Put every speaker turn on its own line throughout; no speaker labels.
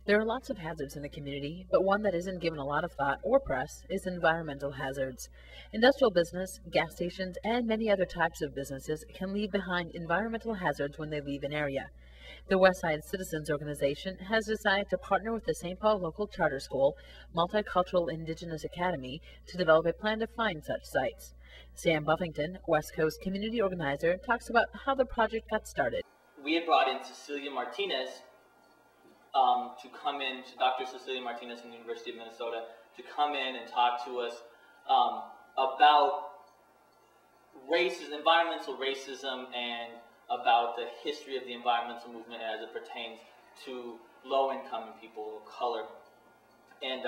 There are lots of hazards in the community, but one that isn't given a lot of thought or press is environmental hazards. Industrial business, gas stations, and many other types of businesses can leave behind environmental hazards when they leave an area. The Westside Citizens Organization has decided to partner with the St. Paul local charter school, MultiCultural Indgenous Academy, to develop a plan to find such sites. Sam Buffington, West Coast community organizer, talks about how the project got started.
We had brought in Cecilia Martinez to come in, to Dr. Cecilia Martinez from the University of Minnesota, to come in and talk to us about racism, environmental racism, and about the history of the environmental movement as it pertains to low-income and people of color. And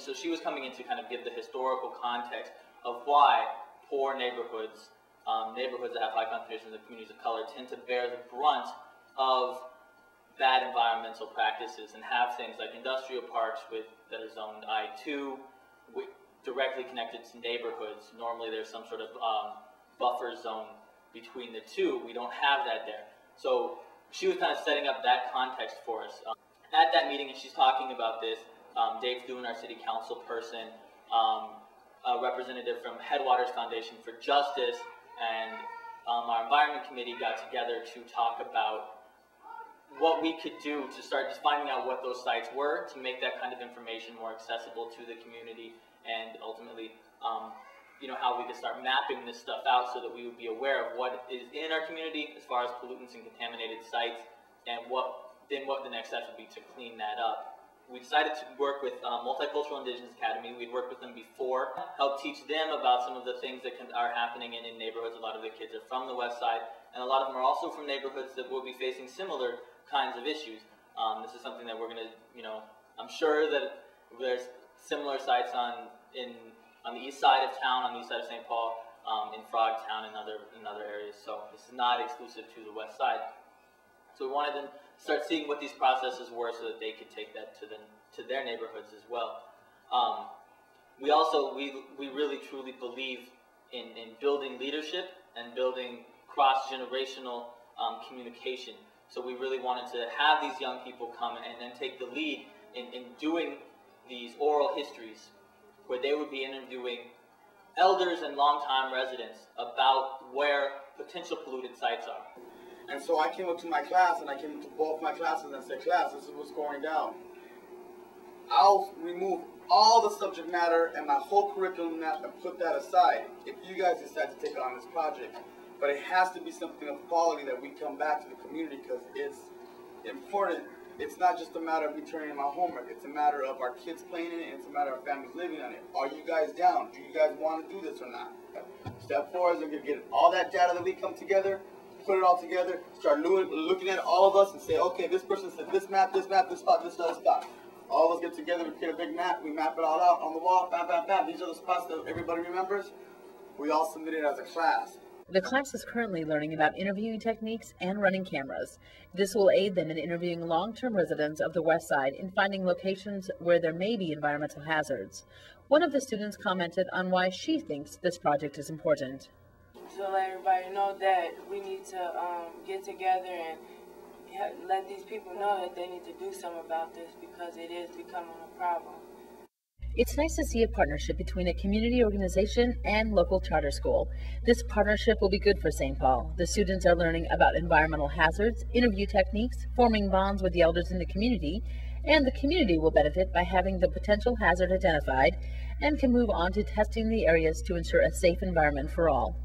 so she was coming in to kind of give the historical context of why poor neighborhoods, neighborhoods that have high concentrations of communities of color, tend to bear the brunt of bad environmental practices and have things like industrial parks that are zoned I2, directly connected to neighborhoods. Normally there's some sort of buffer zone between the two. We don't have that there. So she was kind of setting up that context for us. At that meeting, and she's talking about this, Dave Thune, our city council person, a representative from Headwaters Foundation for Justice, and our environment committee got together to talk about what we could do to start just finding out what those sites were, to make that kind of information more accessible to the community, and ultimately, how we could start mapping this stuff out so that we would be aware of what is in our community as far as pollutants and contaminated sites, and what the next steps would be to clean that up. We decided to work with MultiCultural Indgenous Academy. We'd worked with them before, helped teach them about some of the things that are happening in neighborhoods. A lot of the kids are from the West Side, and a lot of them are also from neighborhoods that will be facing similar kinds of issues. This is something that we're going to, I'm sure that there's similar sites on the east side of town, on the east side of St. Paul, in Frogtown and other areas. So this is not exclusive to the West Side. So we wanted them to start seeing what these processes were so that they could take that to their neighborhoods as well. We really truly believe in building leadership and building cross-generational communication. So we really wanted to have these young people come and then take the lead in doing these oral histories, where they would be interviewing elders and longtime residents about where potential polluted sites are.
And so I came up to my class, and I came to both my classes and said, class, this is what's going down. I'll remove all the subject matter and my whole curriculum and put that aside if you guys decide to take on this project. But it has to be something of quality that we come back to the community, because it's important. It's not just a matter of me turning in my homework. It's a matter of our kids playing in it, and it's a matter of families living on it. Are you guys down? Do you guys want to do this or not? Step 4 is we're going to get all that data that we come together, put it all together, start looking at all of us and say, okay, this person said this map, this spot, this other spot. All of us get together, we create a big map, we map it all out on the wall, bam, bam, bam. These are the spots that everybody remembers. We all submit it as a class.
The class is currently learning about interviewing techniques and running cameras. This will aid them in interviewing long-term residents of the West Side in finding locations where there may be environmental hazards. One of the students commented on why she thinks this project is important.
To let everybody know that we need to get together and let these people know that they need to do something about this, because it is becoming a problem.
It's nice to see a partnership between a community organization and local charter school. This partnership will be good for St. Paul. The students are learning about environmental hazards, interview techniques, forming bonds with the elders in the community, and the community will benefit by having the potential hazard identified and can move on to testing the areas to ensure a safe environment for all.